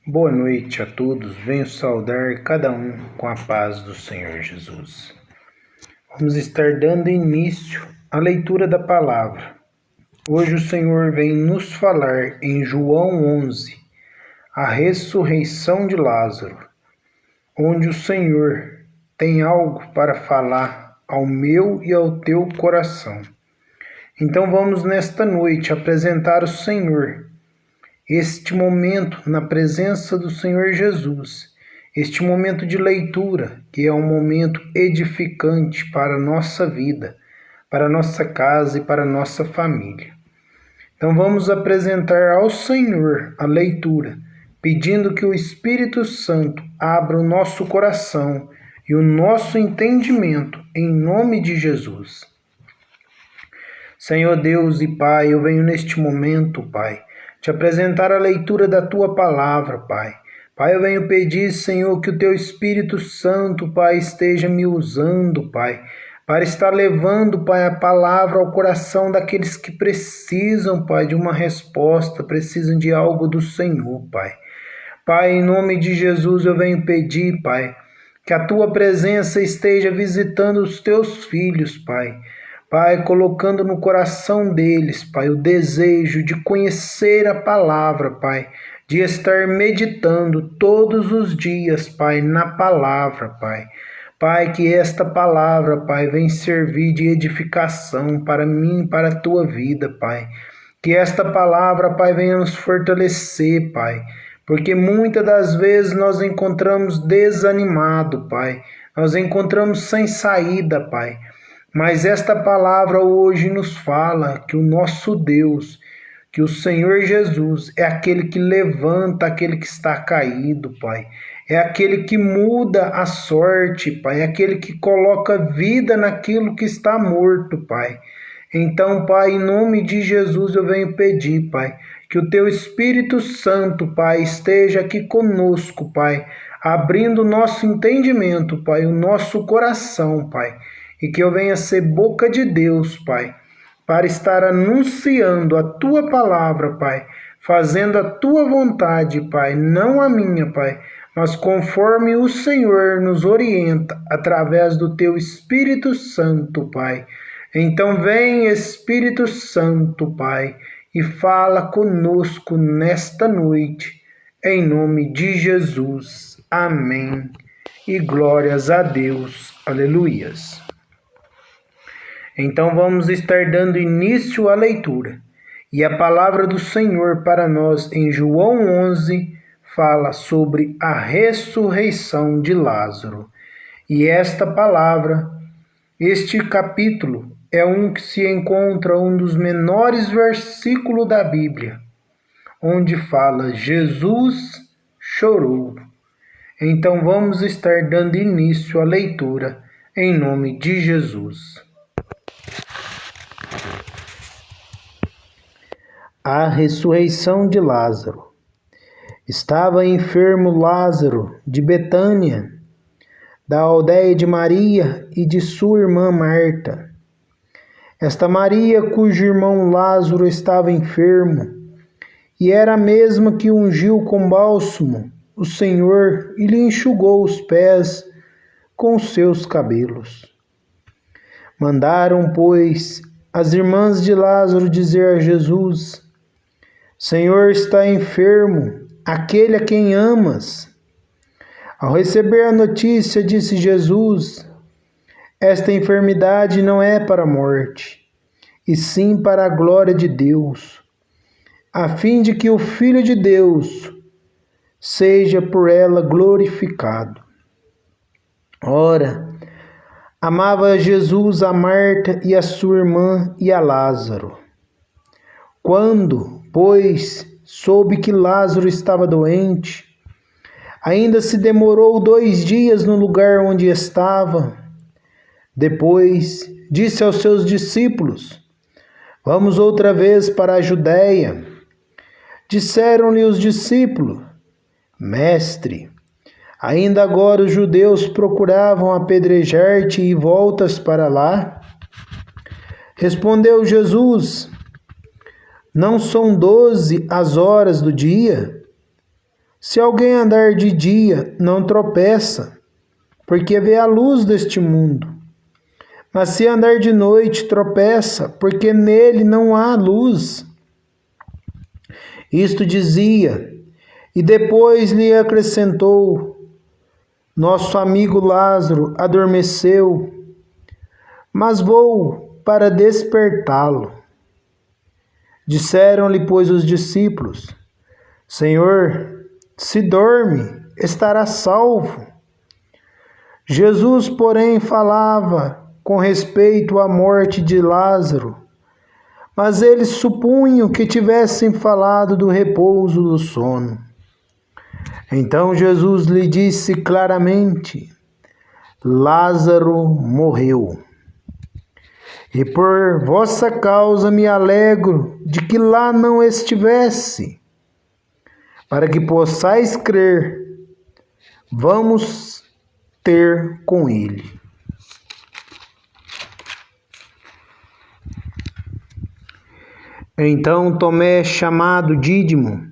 Boa noite a todos, venho saudar cada um com a paz do Senhor Jesus. Vamos estar dando início à leitura da palavra. Hoje o Senhor vem nos falar em João 11, a ressurreição de Lázaro, onde o Senhor tem algo para falar ao meu e ao teu coração. Então vamos nesta noite apresentar o Senhor este momento na presença do Senhor Jesus, este momento de leitura, que é um momento edificante para a nossa vida, para a nossa casa e para a nossa família. Então vamos apresentar ao Senhor a leitura, pedindo que o Espírito Santo abra o nosso coração e o nosso entendimento, em nome de Jesus. Senhor Deus e Pai, eu venho neste momento, Pai, te apresentar a leitura da Tua palavra, Pai. Pai, eu venho pedir, Senhor, que o Teu Espírito Santo, Pai, esteja me usando, Pai, para estar levando, Pai, a palavra ao coração daqueles que precisam, Pai, de uma resposta, precisam de algo do Senhor, Pai. Pai, em nome de Jesus, eu venho pedir, Pai, que a Tua presença esteja visitando os Teus filhos, Pai. Pai, colocando no coração deles, Pai, o desejo de conhecer a palavra, Pai, de estar meditando todos os dias, Pai, na palavra, Pai. Pai, que esta palavra, Pai, venha servir de edificação para mim e para a Tua vida, Pai. Que esta palavra, Pai, venha nos fortalecer, Pai, porque muitas das vezes nós encontramos desanimado, Pai, nós encontramos sem saída, Pai. Mas esta palavra hoje nos fala que o nosso Deus, que o Senhor Jesus é aquele que levanta aquele que está caído, Pai. É aquele que muda a sorte, Pai. É aquele que coloca vida naquilo que está morto, Pai. Então, Pai, em nome de Jesus eu venho pedir, Pai, que o Teu Espírito Santo, Pai, esteja aqui conosco, Pai, abrindo o nosso entendimento, Pai, o nosso coração, Pai. E que eu venha ser boca de Deus, Pai, para estar anunciando a Tua palavra, Pai, fazendo a Tua vontade, Pai, não a minha, Pai, mas conforme o Senhor nos orienta através do Teu Espírito Santo, Pai. Então vem, Espírito Santo, Pai, e fala conosco nesta noite, em nome de Jesus. Amém. E glórias a Deus. Aleluias. Então vamos estar dando início à leitura. E a palavra do Senhor para nós em João 11 fala sobre a ressurreição de Lázaro. E esta palavra, este capítulo, é um que se encontra um dos menores versículos da Bíblia, onde fala Jesus chorou. Então vamos estar dando início à leitura em nome de Jesus. A ressurreição de Lázaro. Estava enfermo Lázaro de Betânia, da aldeia de Maria e de sua irmã Marta. Esta Maria, cujo irmão Lázaro estava enfermo, e era a mesma que ungiu com bálsamo o Senhor e lhe enxugou os pés com seus cabelos. Mandaram, pois, as irmãs de Lázaro dizer a Jesus: Senhor, está enfermo, aquele a quem amas. Ao receber a notícia, disse Jesus: esta enfermidade não é para a morte, e sim para a glória de Deus, a fim de que o Filho de Deus seja por ela glorificado. Ora, amava Jesus a Marta e a sua irmã e a Lázaro. Quando, pois, soube que Lázaro estava doente, ainda se demorou 2 dias no lugar onde estava. Depois disse aos seus discípulos: vamos outra vez para a Judéia. Disseram-lhe os discípulos: Mestre, ainda agora os judeus procuravam apedrejar-te e voltas para lá? Respondeu Jesus: não são 12 as horas do dia? Se alguém andar de dia, não tropeça, porque vê a luz deste mundo. Mas se andar de noite, tropeça, porque nele não há luz. Isto dizia, e depois lhe acrescentou: nosso amigo Lázaro adormeceu, mas vou para despertá-lo. Disseram-lhe, pois, os discípulos: Senhor, se dorme, estará salvo. Jesus, porém, falava com respeito à morte de Lázaro, mas eles supunham que tivessem falado do repouso do sono. Então Jesus lhe disse claramente: Lázaro morreu. E por vossa causa me alegro de que lá não estivesse, para que possais crer. Vamos ter com ele. Então Tomé, chamado Dídimo,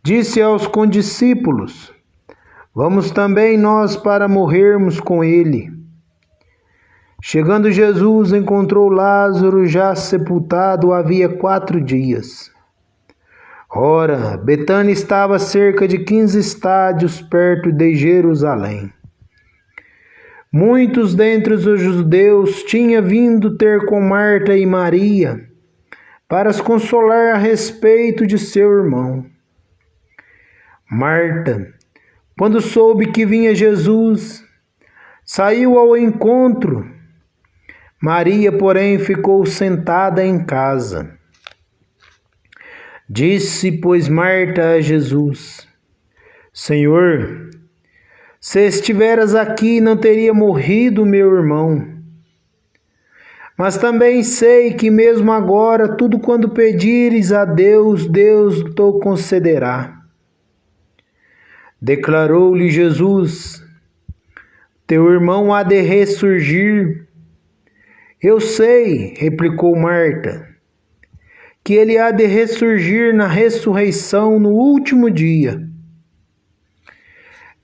disse aos condiscípulos: vamos também nós para morrermos com ele. Chegando Jesus, encontrou Lázaro já sepultado havia 4 dias. Ora, Betânia estava a cerca de 15 estádios perto de Jerusalém. Muitos dentre os judeus tinham vindo ter com Marta e Maria para as consolar a respeito de seu irmão. Marta, quando soube que vinha Jesus, saiu ao encontro. Maria, porém, ficou sentada em casa. Disse, pois, Marta a Jesus: Senhor, se estiveras aqui, não teria morrido meu irmão. Mas também sei que mesmo agora, tudo quando pedires a Deus, Deus te concederá. Declarou-lhe Jesus: teu irmão há de ressurgir. Eu sei, replicou Marta, que ele há de ressurgir na ressurreição no último dia.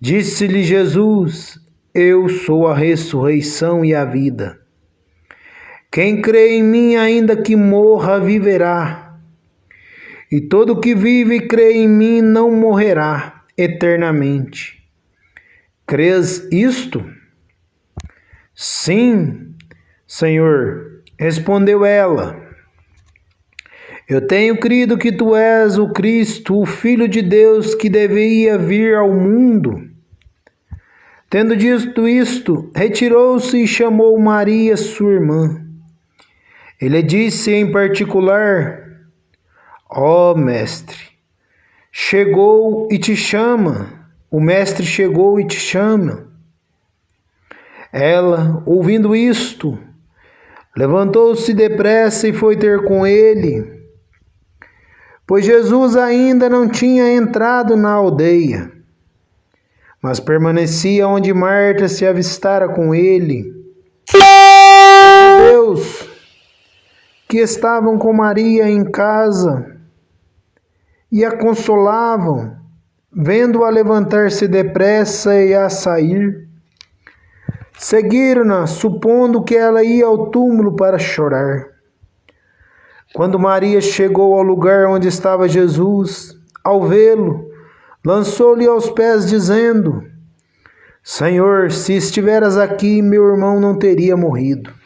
Disse-lhe Jesus: eu sou a ressurreição e a vida. Quem crê em mim, ainda que morra, viverá. E todo que vive e crê em mim não morrerá eternamente. Crês isto? Sim, Senhor, respondeu ela. Eu tenho crido que tu és o Cristo, o Filho de Deus, que devia vir ao mundo. Tendo dito isto, retirou-se e chamou Maria, sua irmã. Ele disse em particular: ó Mestre, chegou e te chama. O Mestre chegou e te chama. Ela, ouvindo isto, levantou-se depressa e foi ter com ele, pois Jesus ainda não tinha entrado na aldeia, mas permanecia onde Marta se avistara com ele. Os judeus que estavam com Maria em casa e a consolavam, vendo-a levantar-se depressa e a sair, seguiram-na, supondo que ela ia ao túmulo para chorar. Quando Maria chegou ao lugar onde estava Jesus, ao vê-lo, lançou-lhe aos pés, dizendo: Senhor, se estiveras aqui, meu irmão não teria morrido.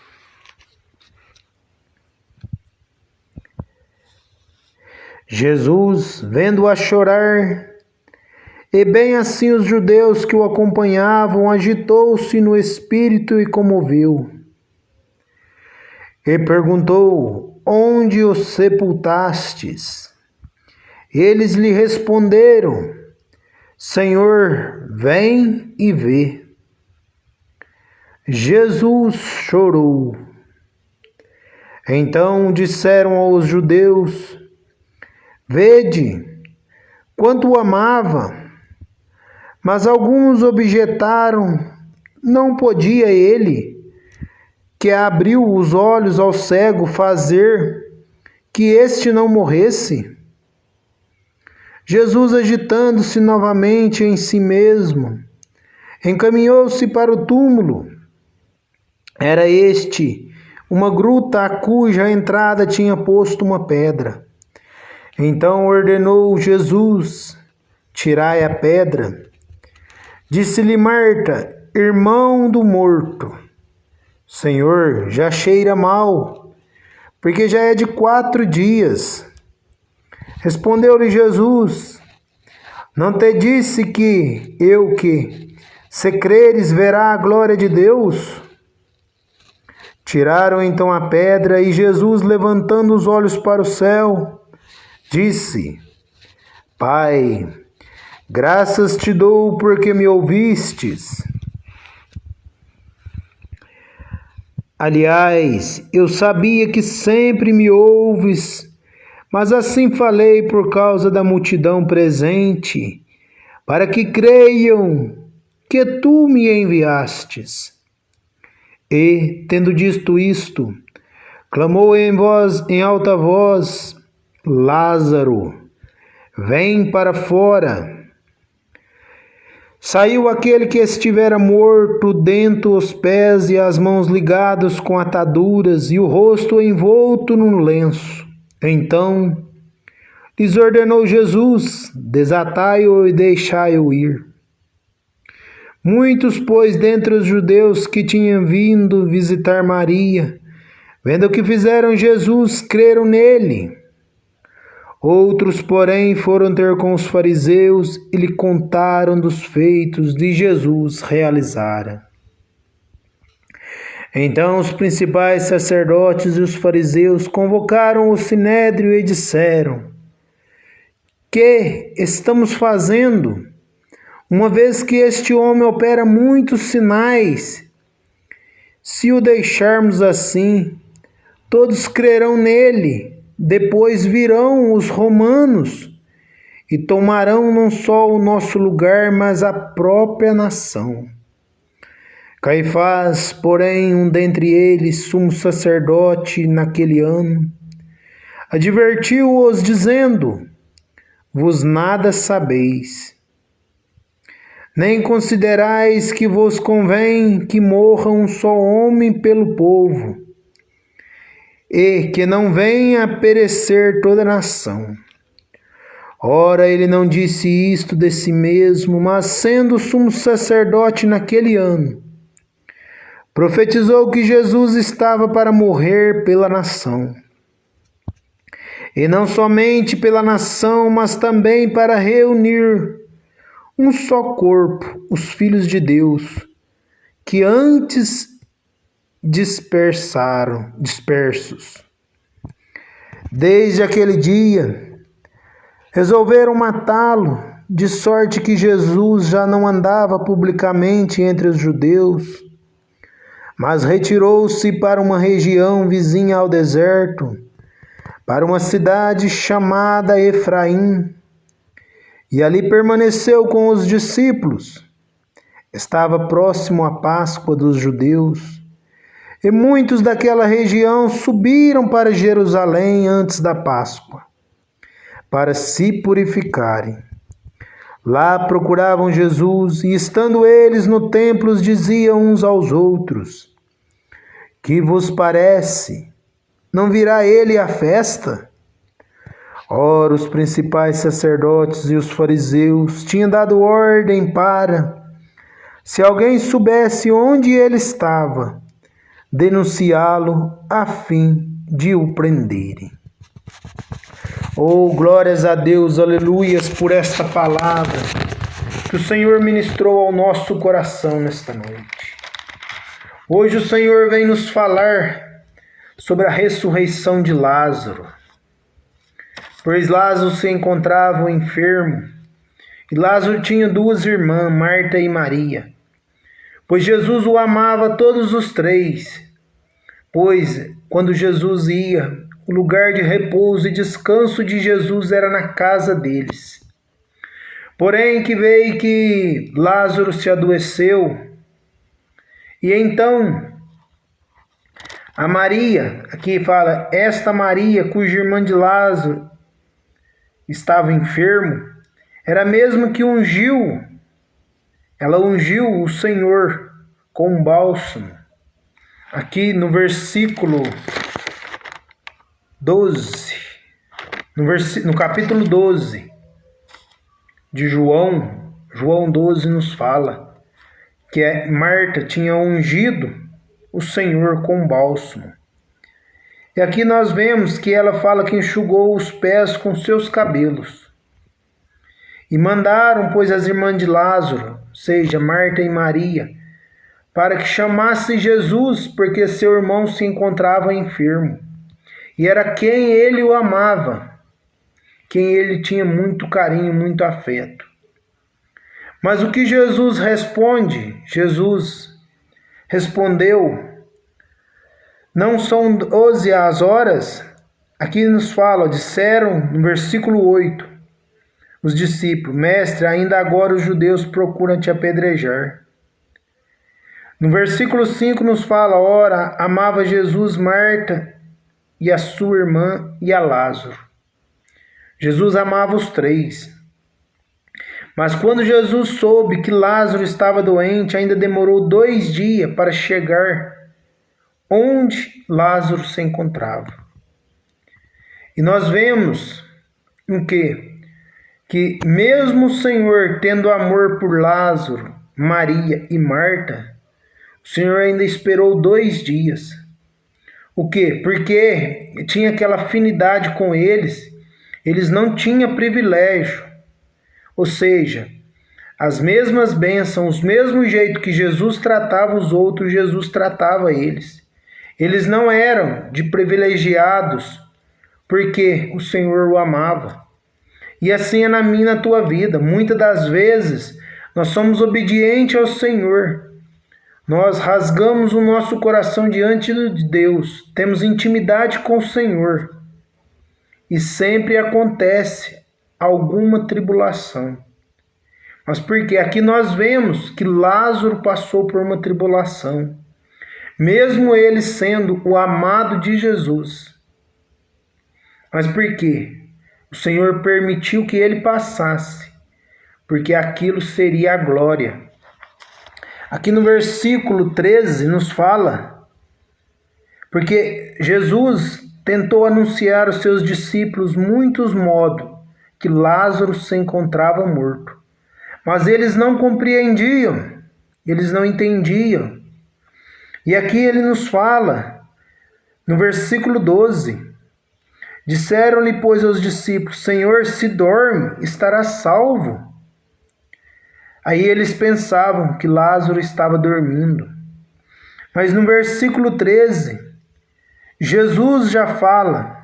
Jesus, vendo-a chorar, e bem assim os judeus que o acompanhavam, agitou-se no espírito e comoveu. E perguntou: onde o sepultastes? Eles lhe responderam: Senhor, vem e vê. Jesus chorou. Então disseram aos judeus: vede, quanto o amava. Mas alguns objetaram: não podia ele, que abriu os olhos ao cego, fazer que este não morresse? Jesus, agitando-se novamente em si mesmo, encaminhou-se para o túmulo. Era este uma gruta a cuja entrada tinha posto uma pedra. Então ordenou Jesus: tirai a pedra. Disse-lhe Marta, irmão do morto: Senhor, já cheira mal, porque já é de 4 dias. Respondeu-lhe Jesus: não te disse que, se creres, verá a glória de Deus? Tiraram então a pedra e Jesus, levantando os olhos para o céu, disse: Pai, graças te dou porque me ouvistes. Aliás, eu sabia que sempre me ouves, mas assim falei por causa da multidão presente, para que creiam que tu me enviastes. E, tendo dito isto, clamou em alta voz: Lázaro, vem para fora. Saiu aquele que estivera morto, dentro os pés e as mãos ligados com ataduras e o rosto envolto num lenço. Então lhes ordenou Jesus: desatai-o e deixai-o ir. Muitos, pois, dentre os judeus que tinham vindo visitar Maria, vendo o que fizeram Jesus, creram nele. Outros, porém, foram ter com os fariseus e lhe contaram dos feitos de Jesus realizara. Então os principais sacerdotes e os fariseus convocaram o sinédrio e disseram: que estamos fazendo, uma vez que este homem opera muitos sinais? Se o deixarmos assim, todos crerão nele. Depois virão os romanos e tomarão não só o nosso lugar, mas a própria nação. Caifás, porém, um dentre eles, sumo sacerdote naquele ano, advertiu-os dizendo: vos nada sabeis, nem considerais que vos convém que morra um só homem pelo povo, e que não venha a perecer toda a nação. Ora, ele não disse isto de si mesmo, mas sendo sumo sacerdote naquele ano, profetizou que Jesus estava para morrer pela nação. E não somente pela nação, mas também para reunir um só corpo, os filhos de Deus, que antes dispersos. Desde aquele dia, resolveram matá-lo, de sorte que Jesus já não andava publicamente entre os judeus, mas retirou-se para uma região vizinha ao deserto, para uma cidade chamada Efraim, e ali permaneceu com os discípulos. Estava próximo à Páscoa dos judeus, e muitos daquela região subiram para Jerusalém antes da Páscoa, para se purificarem. Lá procuravam Jesus, e estando eles no templo, diziam uns aos outros: que vos parece? Não virá ele à festa? Ora, os principais sacerdotes e os fariseus tinham dado ordem para, se alguém soubesse onde ele estava, denunciá-lo a fim de o prenderem. Oh, glórias a Deus, aleluias, por esta palavra que o Senhor ministrou ao nosso coração nesta noite. Hoje o Senhor vem nos falar sobre a ressurreição de Lázaro, pois Lázaro se encontrava enfermo, e Lázaro tinha 2 irmãs, Marta e Maria, pois Jesus o amava todos os 3, pois quando Jesus ia, o lugar de repouso e descanso de Jesus era na casa deles. Porém que veio que Lázaro se adoeceu, e então a Maria, aqui fala, esta Maria, cuja irmã de Lázaro estava enfermo, Era a mesma que ela ungiu o Senhor com um bálsamo. Aqui no versículo 12, no capítulo 12 de João 12 nos fala que Marta tinha ungido o Senhor com bálsamo. E aqui nós vemos que ela fala que enxugou os pés com seus cabelos. E mandaram, pois, as irmãs de Lázaro, seja, Marta e Maria, para que chamasse Jesus, porque seu irmão se encontrava enfermo. E era quem ele o amava, quem ele tinha muito carinho, muito afeto. Mas o que Jesus responde? Jesus respondeu: não são 12 as horas? Aqui nos fala, disseram no versículo 8, os discípulos: mestre, ainda agora os judeus procuram te apedrejar. No versículo 5 nos fala: ora, amava Jesus Marta e a sua irmã e a Lázaro. Jesus amava os três. Mas quando Jesus soube que Lázaro estava doente, ainda demorou 2 dias para chegar onde Lázaro se encontrava. E nós vemos o quê? Que mesmo o Senhor tendo amor por Lázaro, Maria e Marta, o Senhor ainda esperou 2 dias. O quê? Porque tinha aquela afinidade com eles não tinham privilégio. Ou seja, as mesmas bênçãos, o mesmo jeito que Jesus tratava os outros, Jesus tratava eles. Eles não eram de privilegiados, porque o Senhor o amava. E assim é na minha e na tua vida. Muitas das vezes, nós somos obedientes ao Senhor. Nós rasgamos o nosso coração diante de Deus. Temos intimidade com o Senhor. E sempre acontece alguma tribulação. Mas porque aqui nós vemos que Lázaro passou por uma tribulação. Mesmo ele sendo o amado de Jesus. Mas por quê? O Senhor permitiu que ele passasse, porque aquilo seria a glória. Aqui no versículo 13 nos fala, porque Jesus tentou anunciar aos seus discípulos muitos modos que Lázaro se encontrava morto. Mas eles não compreendiam, eles não entendiam. E aqui ele nos fala, no versículo 12, disseram-lhe, pois, aos discípulos: Senhor, se dorme, estará salvo. Aí eles pensavam que Lázaro estava dormindo. Mas no versículo 13, Jesus já fala,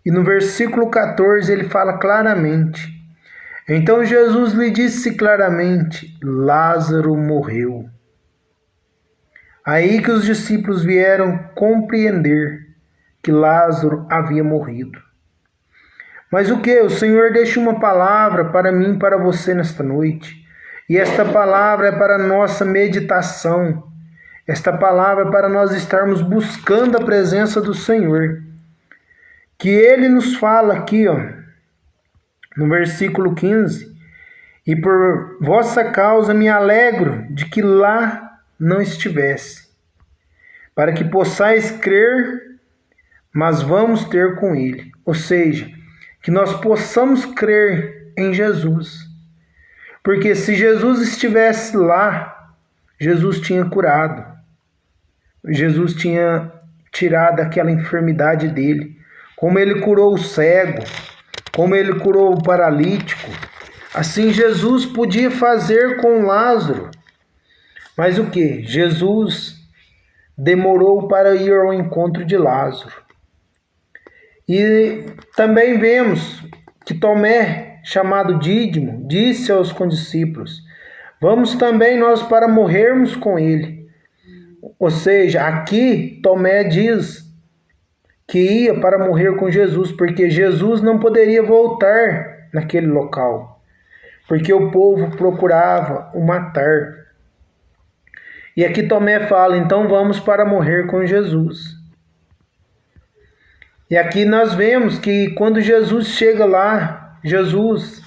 e no versículo 14 ele fala claramente. Então Jesus lhe disse claramente: Lázaro morreu. Aí que os discípulos vieram compreender que Lázaro havia morrido. Mas o que? O Senhor deixa uma palavra para mim e para você nesta noite. E esta palavra é para a nossa meditação. Esta palavra é para nós estarmos buscando a presença do Senhor. Que Ele nos fala aqui, no versículo 15. E por vossa causa me alegro de que lá não estivesse, para que possais crer, mas vamos ter com Ele. Ou seja, que nós possamos crer em Jesus. Porque se Jesus estivesse lá, Jesus tinha curado. Jesus tinha tirado aquela enfermidade dele. Como ele curou o cego, como ele curou o paralítico, assim Jesus podia fazer com Lázaro. Mas o que? Jesus demorou para ir ao encontro de Lázaro. E também vemos que Tomé, chamado Dídimo, disse aos condiscípulos: vamos também nós para morrermos com ele. Ou seja, aqui Tomé diz que ia para morrer com Jesus, porque Jesus não poderia voltar naquele local, porque o povo procurava o matar. E aqui Tomé fala: então vamos para morrer com Jesus. E aqui nós vemos que quando Jesus chega lá, Jesus,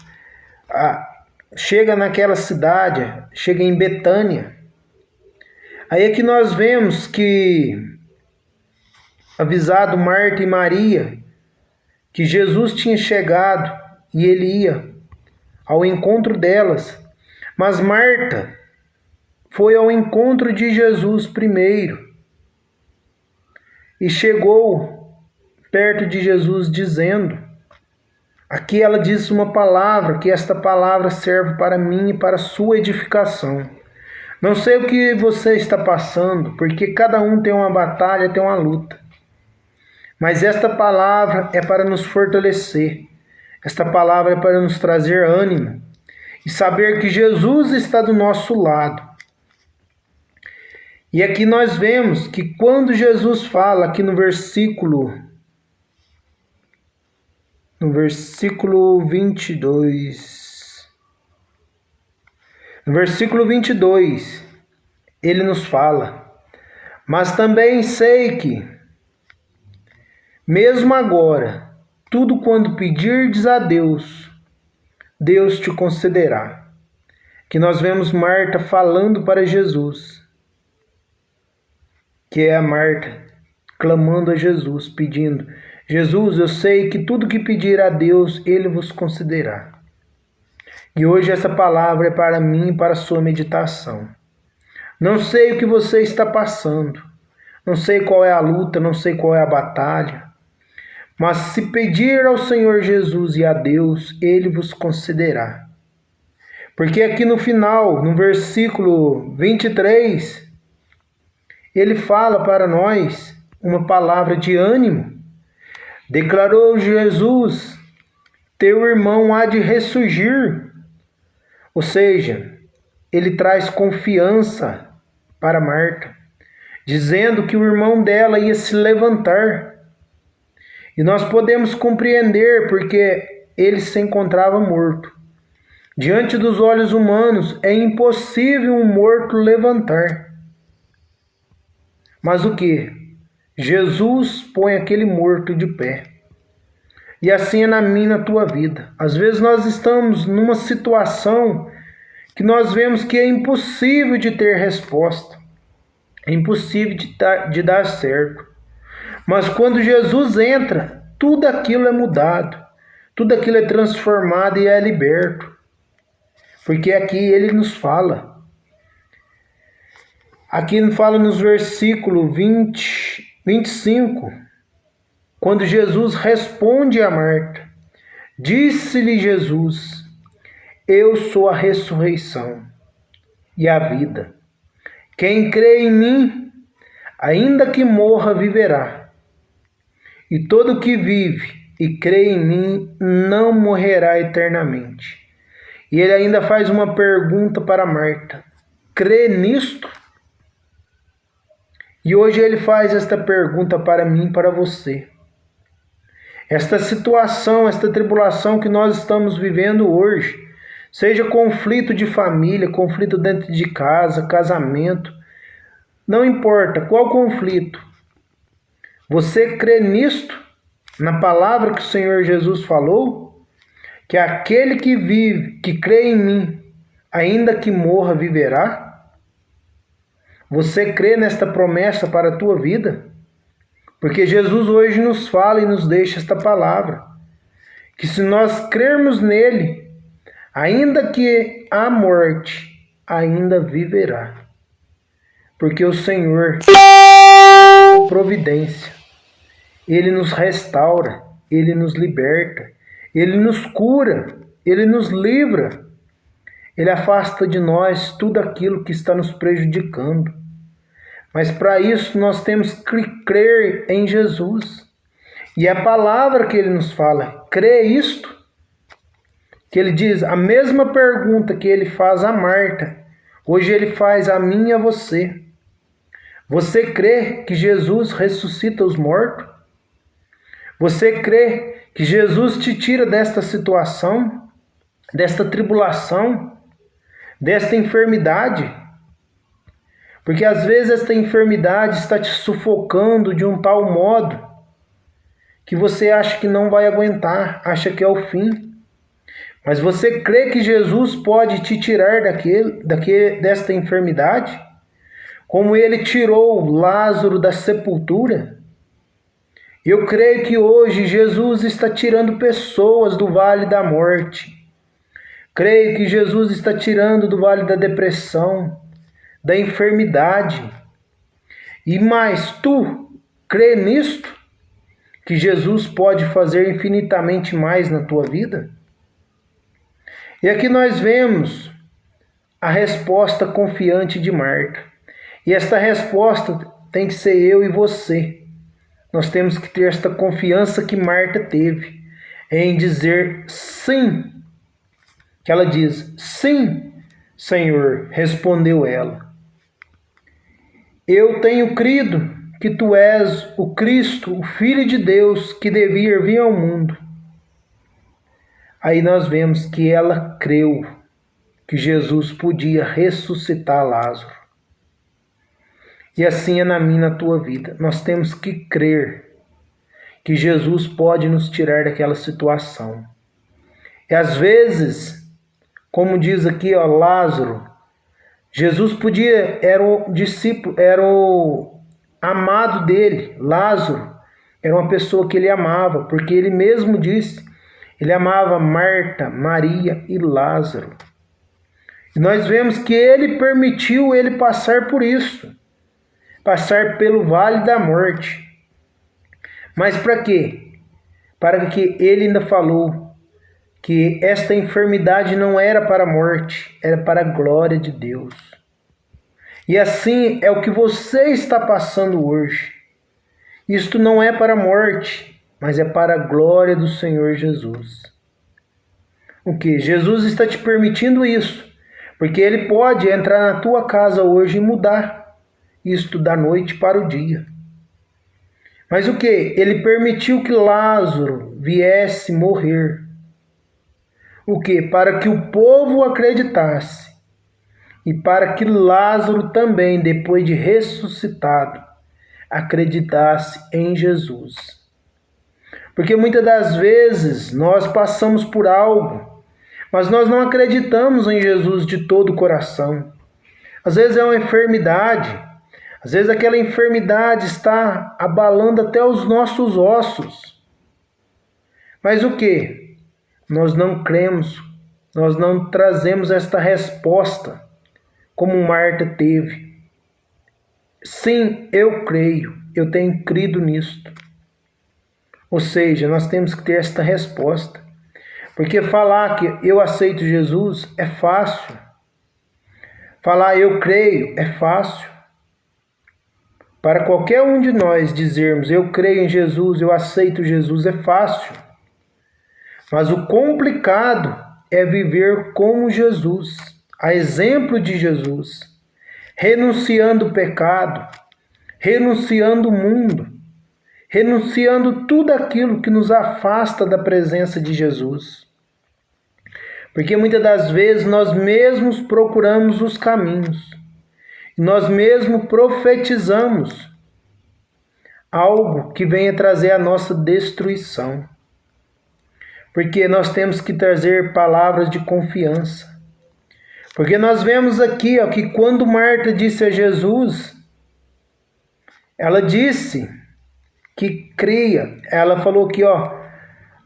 chega naquela cidade, chega em Betânia. Aí é que nós vemos que, avisado Marta e Maria, que Jesus tinha chegado e ele ia ao encontro delas. Mas Marta foi ao encontro de Jesus primeiro e chegou perto de Jesus dizendo, aqui ela diz uma palavra, que esta palavra serve para mim e para a sua edificação. Não sei o que você está passando, porque cada um tem uma batalha, tem uma luta. Mas esta palavra é para nos fortalecer. Esta palavra é para nos trazer ânimo e saber que Jesus está do nosso lado. E aqui nós vemos que quando Jesus fala aqui no versículo 22, no versículo 22, ele nos fala, mas também sei que, mesmo agora, tudo quando pedirdes a Deus, Deus te concederá. Que nós vemos Marta falando para Jesus, que é a Marta clamando a Jesus, pedindo, Jesus, eu sei que tudo que pedir a Deus, Ele vos concederá. E hoje essa palavra é para mim e para a sua meditação. Não sei o que você está passando, não sei qual é a luta, não sei qual é a batalha, mas se pedir ao Senhor Jesus e a Deus, Ele vos concederá. Porque aqui no final, no versículo 23, Ele fala para nós uma palavra de ânimo. Declarou Jesus, teu irmão há de ressurgir. Ou seja, ele traz confiança para Marta, dizendo que o irmão dela ia se levantar. E nós podemos compreender porque ele se encontrava morto. Diante dos olhos humanos é impossível um morto levantar. Mas o que? Jesus põe aquele morto de pé. E assim é na minha e na tua vida. Às vezes nós estamos numa situação que nós vemos que é impossível de ter resposta. É impossível de dar certo. Mas quando Jesus entra, tudo aquilo é mudado. Tudo aquilo é transformado e é liberto. Porque aqui ele nos fala. Aqui ele fala nos versículos 25. Quando Jesus responde a Marta, disse-lhe Jesus, eu sou a ressurreição e a vida. Quem crê em mim, ainda que morra, viverá. E todo que vive e crê em mim não morrerá eternamente. E ele ainda faz uma pergunta para Marta. Crê nisto? E hoje ele faz esta pergunta para mim e para você. Esta situação, esta tribulação que nós estamos vivendo hoje, seja conflito de família, conflito dentro de casa, casamento, não importa qual conflito, você crê nisto, na palavra que o Senhor Jesus falou, que aquele que vive, que crê em mim, ainda que morra, viverá? Você crê nesta promessa para a tua vida? Porque Jesus hoje nos fala e nos deixa esta palavra, que se nós crermos nele, ainda que há morte, ainda viverá. Porque o Senhor é providência. Ele nos restaura, Ele nos liberta, Ele nos cura, Ele nos livra. Ele afasta de nós tudo aquilo que está nos prejudicando. Mas para isso nós temos que crer em Jesus. E a palavra que ele nos fala, crê isto? Que ele diz, a mesma pergunta que ele faz a Marta, hoje ele faz a mim e a você. Você crê que Jesus ressuscita os mortos? Você crê que Jesus te tira desta situação, desta tribulação, desta enfermidade? Porque às vezes esta enfermidade está te sufocando de um tal modo que você acha que não vai aguentar, acha que é o fim. Mas você crê que Jesus pode te tirar desta enfermidade? Como ele tirou Lázaro da sepultura? Eu creio que hoje Jesus está tirando pessoas do vale da morte. Creio que Jesus está tirando do vale da depressão, da enfermidade. E mais, tu crê nisto? Que Jesus pode fazer infinitamente mais na tua vida? E aqui nós vemos a resposta confiante de Marta. E esta resposta tem que ser eu e você. Nós temos que ter esta confiança que Marta teve em dizer sim. Que ela diz, sim, Senhor, respondeu ela. Eu tenho crido que tu és o Cristo, o Filho de Deus, que devia vir ao mundo. Aí nós vemos que ela creu que Jesus podia ressuscitar Lázaro. E assim é na minha e na tua vida. Nós temos que crer que Jesus pode nos tirar daquela situação. E às vezes, como diz aqui, Lázaro, Jesus podia, era o discípulo, era o amado dele. Lázaro era uma pessoa que ele amava, porque ele mesmo disse, ele amava Marta, Maria e Lázaro. E nós vemos que ele permitiu ele passar por isso. Passar pelo vale da morte. Mas para quê? Para que ele ainda falou que esta enfermidade não era para a morte, era para a glória de Deus. E assim é o que você está passando hoje. Isto não é para a morte, mas é para a glória do Senhor Jesus. O que? Jesus está te permitindo isso, porque Ele pode entrar na tua casa hoje e mudar isto da noite para o dia. Mas o que? Ele permitiu que Lázaro viesse morrer. O que? Para que o povo acreditasse. E para que Lázaro também, depois de ressuscitado, acreditasse em Jesus. Porque muitas das vezes nós passamos por algo, mas nós não acreditamos em Jesus de todo o coração. Às vezes é uma enfermidade. Às vezes aquela enfermidade está abalando até os nossos ossos. Mas o que? Nós não cremos, nós não trazemos esta resposta como Marta teve. Sim, eu creio, eu tenho crido nisto. Ou seja, nós temos que ter esta resposta. Porque falar que eu aceito Jesus é fácil. Falar eu creio é fácil. Para qualquer um de nós dizermos, eu creio em Jesus, eu aceito Jesus, é fácil. Mas o complicado é viver como Jesus, a exemplo de Jesus, renunciando o pecado, renunciando o mundo, renunciando tudo aquilo que nos afasta da presença de Jesus. Porque muitas das vezes nós mesmos procuramos os caminhos. Nós mesmos profetizamos algo que venha trazer a nossa destruição. Porque nós temos que trazer palavras de confiança. Porque nós vemos aqui que quando Marta disse a Jesus, ela disse que cria. Ela falou aqui,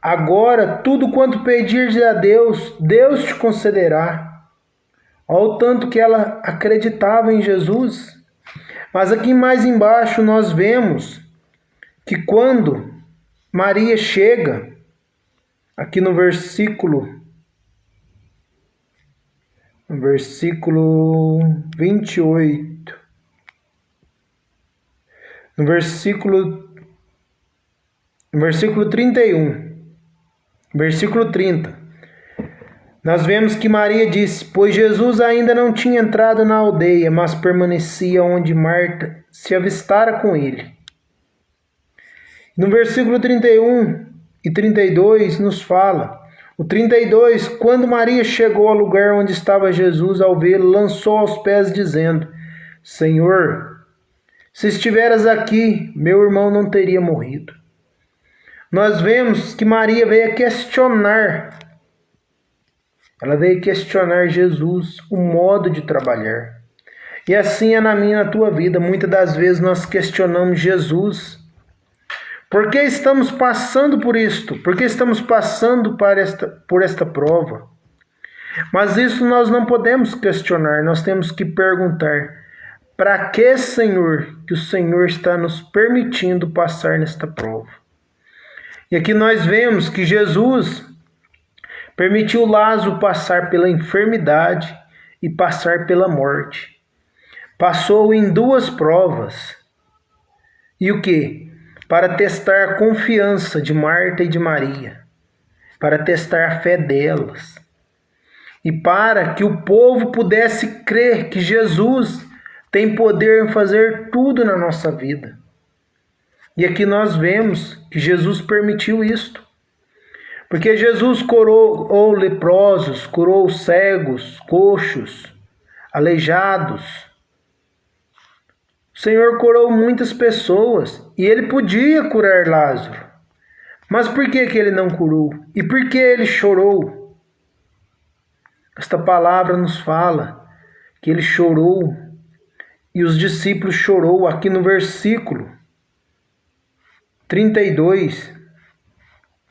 agora tudo quanto pedires a Deus, Deus te concederá. Olha o tanto que ela acreditava em Jesus. Mas aqui mais embaixo nós vemos que quando Maria chega, aqui no versículo 28, no versículo 31, versículo 30, nós vemos que Maria disse, pois Jesus ainda não tinha entrado na aldeia, mas permanecia onde Marta se avistara com ele. No versículo 31 e 32 nos fala, o 32, quando Maria chegou ao lugar onde estava Jesus, ao vê-lo, lançou aos pés, dizendo, Senhor, se estiveras aqui, meu irmão não teria morrido. Nós vemos que Maria veio questionar Ela veio questionar Jesus, o modo de trabalhar. E assim é na minha e na tua vida. Muitas das vezes nós questionamos Jesus. Por que estamos passando por isto? Por que estamos passando por esta prova? Mas isso nós não podemos questionar, nós temos que perguntar: para que, Senhor, que o Senhor está nos permitindo passar nesta prova? E aqui nós vemos que Jesus permitiu Lázaro passar pela enfermidade e passar pela morte. Passou em 2 provas. E o que? Para testar a confiança de Marta e de Maria, para testar a fé delas, e para que o povo pudesse crer que Jesus tem poder em fazer tudo na nossa vida. E aqui nós vemos que Jesus permitiu isto, porque Jesus curou leprosos, curou cegos, coxos, aleijados. O Senhor curou muitas pessoas e ele podia curar Lázaro. Mas por que ele não curou? E por que ele chorou? Esta palavra nos fala que ele chorou e os discípulos chorou aqui no versículo 32.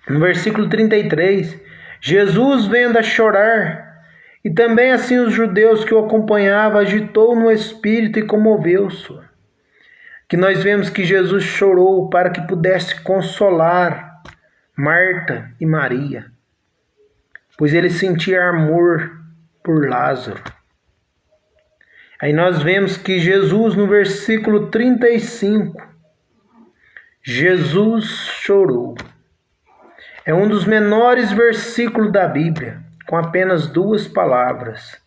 No versículo 33, Jesus vendo a chorar, e também assim os judeus que o acompanhavam, agitou no espírito e comoveu-se. Que nós vemos que Jesus chorou para que pudesse consolar Marta e Maria, pois ele sentia amor por Lázaro. Aí nós vemos que Jesus, no versículo 35, Jesus chorou. É um dos menores versículos da Bíblia, com apenas 2 palavras.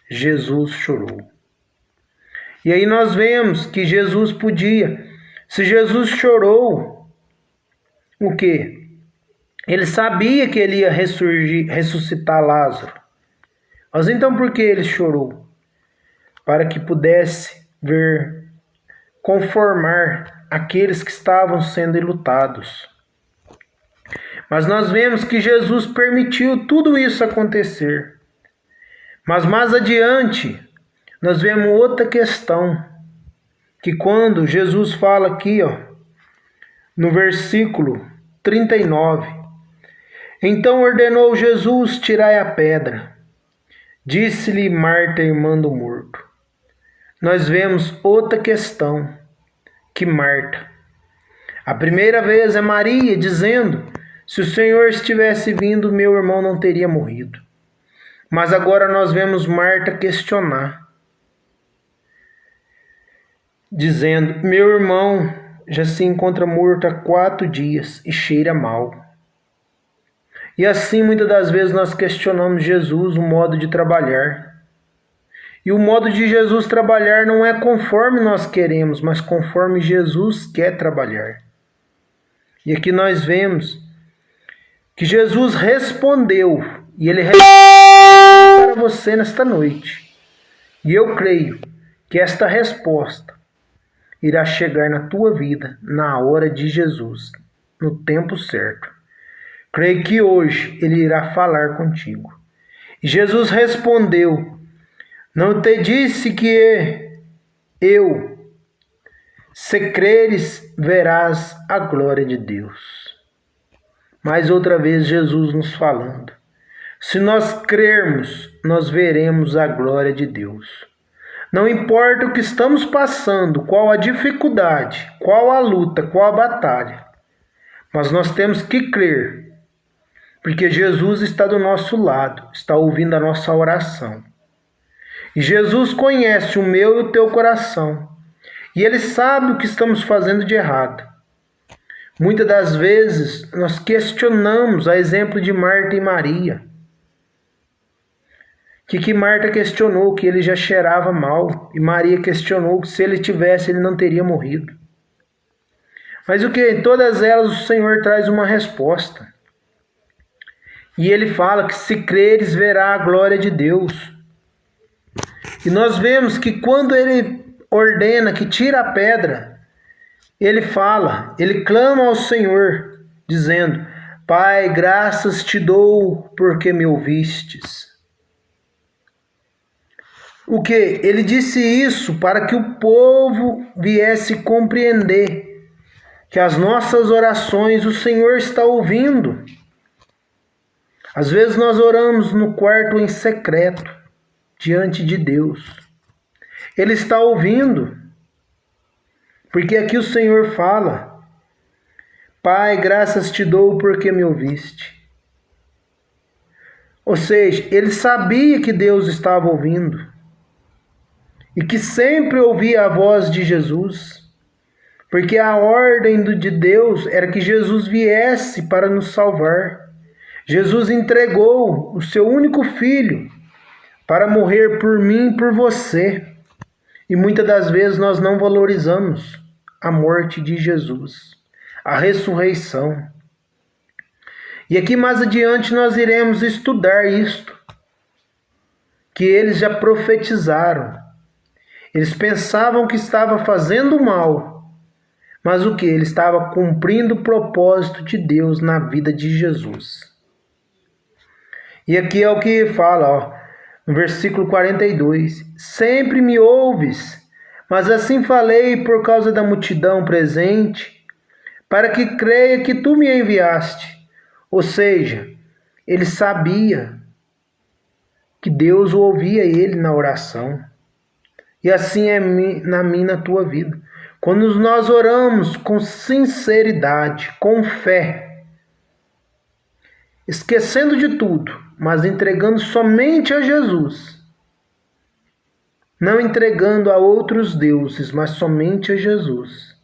Jesus chorou. E aí nós vemos que Jesus podia. Se Jesus chorou, o quê? Ele sabia que ele ia ressuscitar Lázaro. Mas então por que ele chorou? Para que pudesse ver, conformar aqueles que estavam sendo enlutados. Mas nós vemos que Jesus permitiu tudo isso acontecer. Mas mais adiante, nós vemos outra questão, que quando Jesus fala aqui, no versículo 39, então ordenou Jesus: tirai a pedra. Disse-lhe Marta, irmã do morto. Nós vemos outra questão, que Marta. A primeira vez é Maria dizendo: se o Senhor estivesse vindo, meu irmão não teria morrido. Mas agora nós vemos Marta questionar, dizendo: meu irmão já se encontra morto há 4 dias e cheira mal. E assim muitas das vezes nós questionamos Jesus, o modo de trabalhar. E o modo de Jesus trabalhar não é conforme nós queremos, mas conforme Jesus quer trabalhar. E aqui nós vemos que Jesus respondeu, e ele respondeu para você nesta noite. E eu creio que esta resposta irá chegar na tua vida na hora de Jesus, no tempo certo. Creio que hoje ele irá falar contigo. E Jesus respondeu: não te disse que eu, se creres, verás a glória de Deus. Mais outra vez Jesus nos falando: se nós crermos, nós veremos a glória de Deus. Não importa o que estamos passando, qual a dificuldade, qual a luta, qual a batalha, mas nós temos que crer, porque Jesus está do nosso lado, está ouvindo a nossa oração. E Jesus conhece o meu e o teu coração, e Ele sabe o que estamos fazendo de errado. Muitas das vezes nós questionamos, a exemplo de Marta e Maria. Que Marta questionou que ele já cheirava mal, e Maria questionou que se ele tivesse, ele não teria morrido. Mas o que? Em todas elas o Senhor traz uma resposta. E ele fala que se creres, verá a glória de Deus. E nós vemos que quando ele ordena que tira a pedra, ele fala, ele clama ao Senhor, dizendo: Pai, graças te dou porque me ouvistes. O que? Ele disse isso para que o povo viesse compreender que as nossas orações o Senhor está ouvindo. Às vezes nós oramos no quarto em secreto, diante de Deus. Ele está ouvindo, porque aqui o Senhor fala: Pai, graças te dou porque me ouviste. Ou seja, ele sabia que Deus estava ouvindo e que sempre ouvia a voz de Jesus, porque a ordem de Deus era que Jesus viesse para nos salvar. Jesus entregou o seu único filho para morrer por mim e por você. E muitas das vezes nós não valorizamos a morte de Jesus, a ressurreição. E aqui mais adiante nós iremos estudar isto, que eles já profetizaram. Eles pensavam que estava fazendo mal, mas o que? Ele estava cumprindo o propósito de Deus na vida de Jesus. E aqui é o que fala, no versículo 42. Sempre me ouves, mas assim falei por causa da multidão presente, para que creia que tu me enviaste. Ou seja, ele sabia que Deus ouvia ele na oração. E assim é na minha, na tua vida. Quando nós oramos com sinceridade, com fé, esquecendo de tudo, mas entregando somente a Jesus, não entregando a outros deuses, mas somente a Jesus,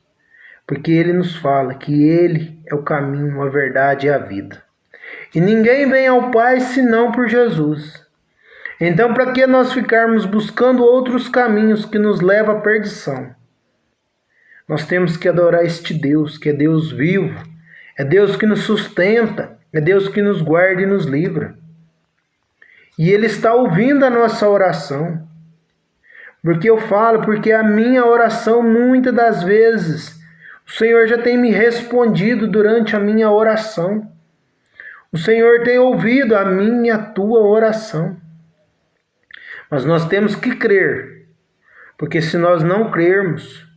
porque Ele nos fala que Ele é o caminho, a verdade e a vida. E ninguém vem ao Pai senão por Jesus. Então, para que nós ficarmos buscando outros caminhos que nos levam à perdição? Nós temos que adorar este Deus, que é Deus vivo, é Deus que nos sustenta, é Deus que nos guarda e nos livra. E Ele está ouvindo a nossa oração. Porque eu falo, porque a minha oração, muitas das vezes, o Senhor já tem me respondido durante a minha oração. O Senhor tem ouvido a minha e a tua oração. Mas nós temos que crer, porque se nós não crermos,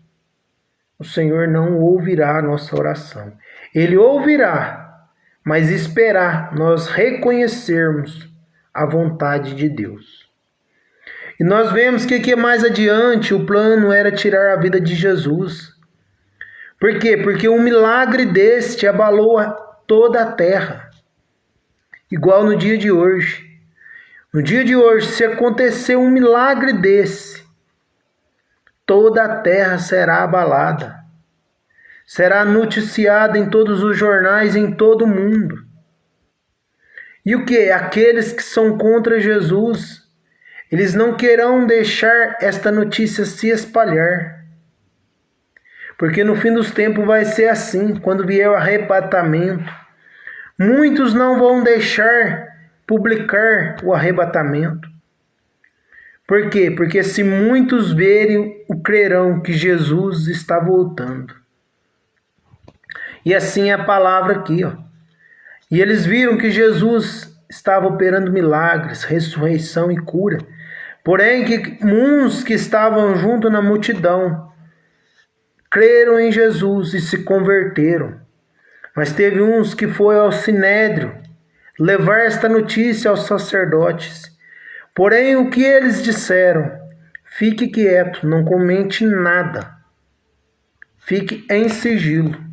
o Senhor não ouvirá a nossa oração. Ele ouvirá, mas esperar nós reconhecermos a vontade de Deus. E nós vemos que mais adiante o plano era tirar a vida de Jesus. Por quê? Porque um milagre deste abalou toda a terra. Igual no dia de hoje. No dia de hoje, se acontecer um milagre desse, toda a terra será abalada. Será noticiada em todos os jornais, em todo o mundo. E o que? Aqueles que são contra Jesus, eles não querão deixar esta notícia se espalhar. Porque no fim dos tempos vai ser assim, quando vier o arrebatamento. Muitos não vão deixar publicar o arrebatamento. Por quê? Porque se muitos verem, o crerão que Jesus está voltando. E assim é a palavra aqui, ó. E eles viram que Jesus estava operando milagres, ressurreição e cura. Porém, que uns que estavam junto na multidão creram em Jesus e se converteram. Mas teve uns que foram ao sinédrio levar esta notícia aos sacerdotes. Porém, o que eles disseram? Fique quieto, não comente nada. Fique em sigilo.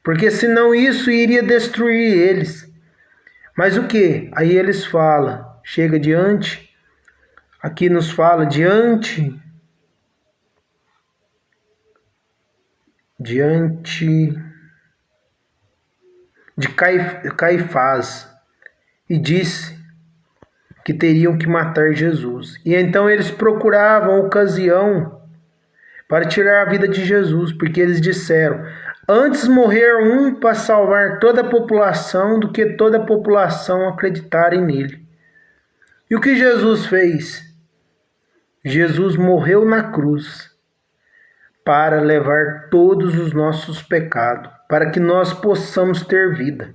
Porque senão isso iria destruir eles. Mas o que? Aí eles falam, chega diante, aqui nos fala, diante de Caifás, e disse que teriam que matar Jesus. E então eles procuravam ocasião para tirar a vida de Jesus, porque eles disseram: antes morrer um para salvar toda a população do que toda a população acreditarem nele. E o que Jesus fez? Jesus morreu na cruz para levar todos os nossos pecados, para que nós possamos ter vida.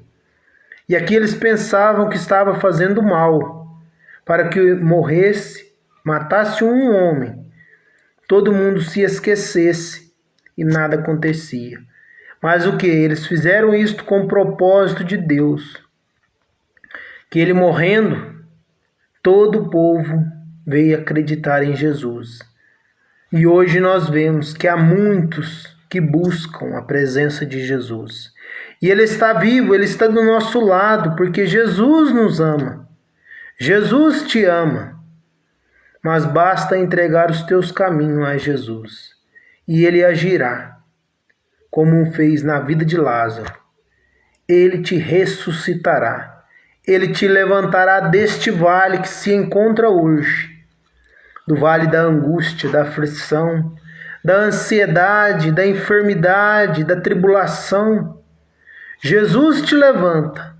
E aqui eles pensavam que estava fazendo mal, para que morresse matasse um homem, todo mundo se esquecesse e nada acontecia. Mas o que? Eles fizeram isto com o propósito de Deus. Que ele morrendo, todo o povo veio acreditar em Jesus. E hoje nós vemos que há muitos que buscam a presença de Jesus. E ele está vivo, ele está do nosso lado, porque Jesus nos ama. Jesus te ama. Mas basta entregar os teus caminhos a Jesus. E ele agirá, como fez na vida de Lázaro. Ele te ressuscitará. Ele te levantará deste vale que se encontra hoje, do vale da angústia, da aflição, da ansiedade, da enfermidade, da tribulação. Jesus te levanta.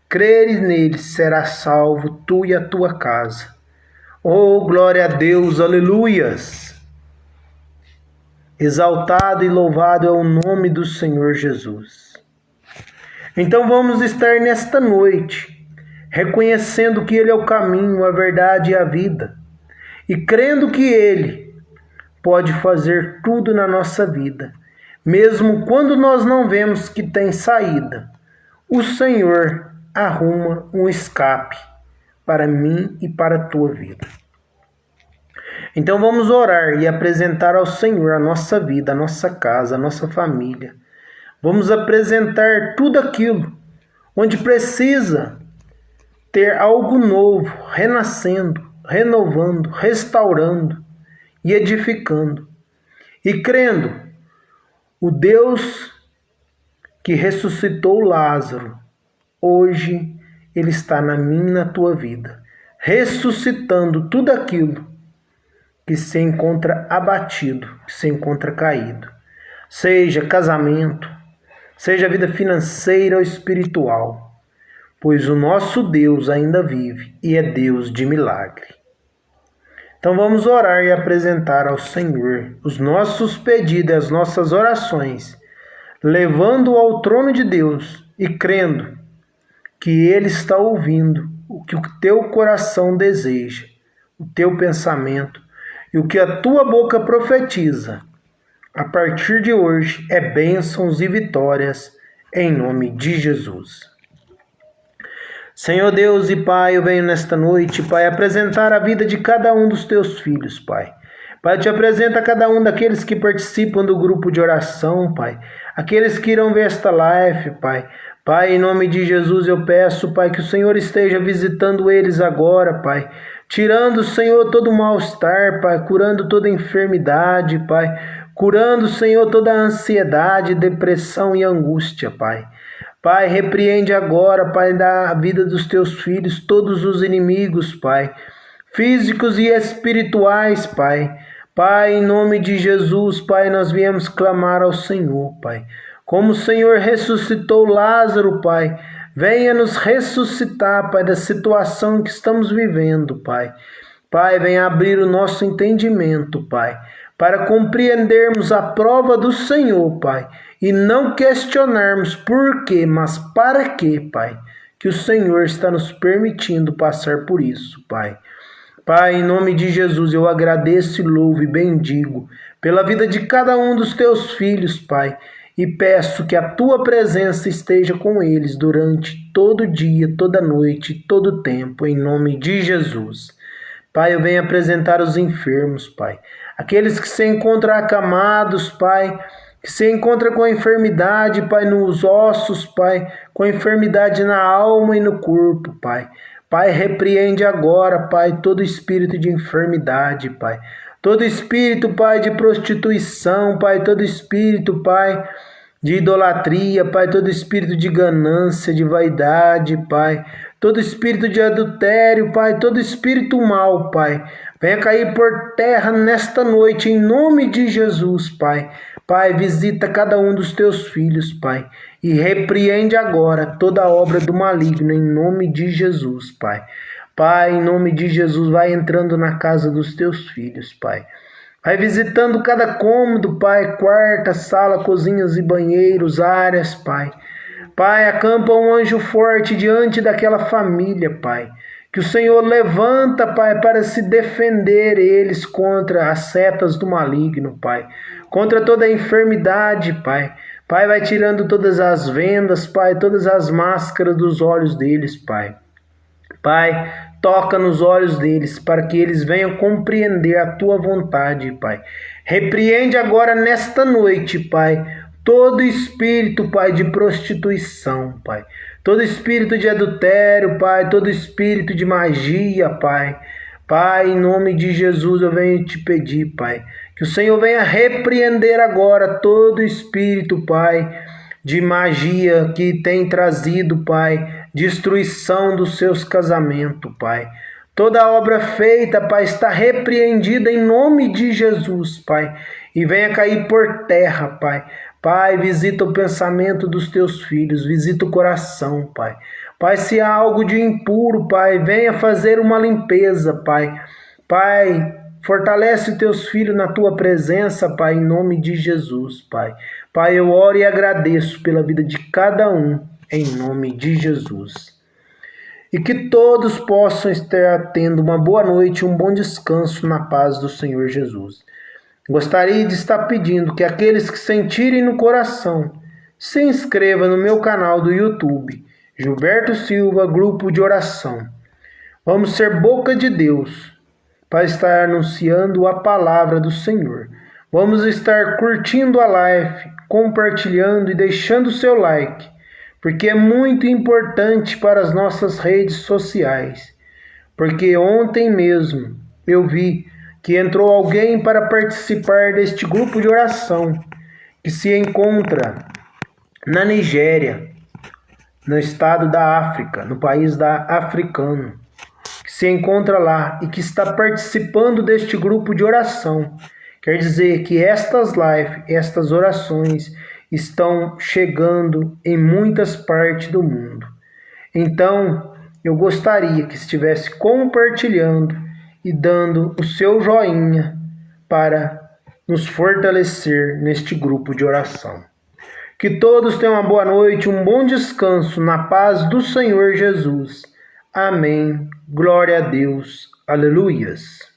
Creres nele, será salvo tu e a tua casa. Oh, glória a Deus, aleluias! Exaltado e louvado é o nome do Senhor Jesus. Então vamos estar nesta noite, reconhecendo que Ele é o caminho, a verdade e a vida, e crendo que Ele pode fazer tudo na nossa vida, mesmo quando nós não vemos que tem saída. O Senhor arruma um escape para mim e para a tua vida. Então vamos orar e apresentar ao Senhor a nossa vida, a nossa casa, a nossa família. Vamos apresentar tudo aquilo onde precisa ter algo novo, renascendo, renovando, restaurando e edificando. E crendo, o Deus que ressuscitou Lázaro, hoje ele está na minha e na tua vida, ressuscitando tudo aquilo que se encontra abatido, que se encontra caído. Seja casamento, seja vida financeira ou espiritual, pois o nosso Deus ainda vive e é Deus de milagre. Então vamos orar e apresentar ao Senhor os nossos pedidos e as nossas orações, levando ao trono de Deus e crendo que Ele está ouvindo o que o teu coração deseja, o teu pensamento e o que a tua boca profetiza. A partir de hoje é bênçãos e vitórias em nome de Jesus. Senhor Deus e Pai, eu venho nesta noite, Pai, apresentar a vida de cada um dos teus filhos, Pai. Pai, eu te apresento a cada um daqueles que participam do grupo de oração, Pai. Aqueles que irão ver esta live, Pai. Pai, em nome de Jesus eu peço, Pai, que o Senhor esteja visitando eles agora, Pai. Tirando, Senhor, todo o mal-estar, Pai. Curando toda enfermidade, Pai. Curando, Senhor, toda a ansiedade, depressão e angústia, Pai. Pai, repreende agora, Pai, da vida dos teus filhos, todos os inimigos, Pai. Físicos e espirituais, Pai. Pai, em nome de Jesus, Pai, nós viemos clamar ao Senhor, Pai. Como o Senhor ressuscitou Lázaro, Pai, venha nos ressuscitar, Pai, da situação que estamos vivendo, Pai. Pai, venha abrir o nosso entendimento, Pai, para compreendermos a prova do Senhor, Pai, e não questionarmos por quê, mas para quê, Pai, que o Senhor está nos permitindo passar por isso, Pai. Pai, em nome de Jesus, eu agradeço e louvo e bendigo pela vida de cada um dos teus filhos, Pai, e peço que a tua presença esteja com eles durante todo o dia, toda noite, todo o tempo, em nome de Jesus. Pai, eu venho apresentar os enfermos, Pai, aqueles que se encontram acamados, Pai, que se encontram com enfermidade, Pai, nos ossos, Pai, com enfermidade na alma e no corpo, Pai. Pai, repreende agora, Pai, todo espírito de enfermidade, Pai. Todo espírito, Pai, de prostituição, Pai, todo espírito, Pai, de idolatria, Pai, todo espírito de ganância, de vaidade, Pai. Todo espírito de adultério, Pai, todo espírito mal, Pai. Venha cair por terra nesta noite, em nome de Jesus, Pai. Pai, visita cada um dos teus filhos, Pai, e repreende agora toda a obra do maligno, em nome de Jesus, Pai. Pai, em nome de Jesus, vai entrando na casa dos teus filhos, Pai. Vai visitando cada cômodo, Pai, quarta, sala, cozinhas e banheiros, áreas, Pai. Pai, acampa um anjo forte diante daquela família, Pai. que o Senhor levanta, Pai, para se defender eles contra as setas do maligno, Pai, contra toda a enfermidade, Pai. Pai, vai tirando todas as vendas, Pai, todas as máscaras dos olhos deles, Pai. Pai, toca nos olhos deles, para que eles venham compreender a Tua vontade, Pai. Repreende agora nesta noite, Pai, todo espírito, Pai, de prostituição, Pai. Todo espírito de adultério, Pai, todo espírito de magia, Pai. Pai, em nome de Jesus eu venho te pedir, Pai, que o Senhor venha repreender agora todo espírito, Pai, de magia que tem trazido, Pai, destruição dos seus casamentos, Pai. Toda obra feita, Pai, está repreendida em nome de Jesus, Pai, e venha cair por terra, Pai. Pai, visita o pensamento dos teus filhos, visita o coração, Pai. Pai, se há algo de impuro, Pai, venha fazer uma limpeza, Pai. Pai, fortalece teus filhos na tua presença, Pai, em nome de Jesus, Pai. Pai, eu oro e agradeço pela vida de cada um, em nome de Jesus. E que todos possam estar tendo uma boa noite, um bom descanso na paz do Senhor Jesus. Gostaria de estar pedindo que aqueles que sentirem no coração se inscrevam no meu canal do YouTube, Gilberto Silva, Grupo de Oração. Vamos ser boca de Deus para estar anunciando a palavra do Senhor. Vamos estar curtindo a live, compartilhando e deixando o seu like, porque é muito importante para as nossas redes sociais. Porque ontem mesmo eu vi que entrou alguém para participar deste grupo de oração, que se encontra na Nigéria, no estado da África, no país africano, que se encontra lá e que está participando deste grupo de oração. Quer dizer que estas lives, estas orações estão chegando em muitas partes do mundo. Então, eu gostaria que estivesse compartilhando e dando o seu joinha para nos fortalecer neste grupo de oração. Que todos tenham uma boa noite, um bom descanso na paz do Senhor Jesus. Amém. Glória a Deus. Aleluias.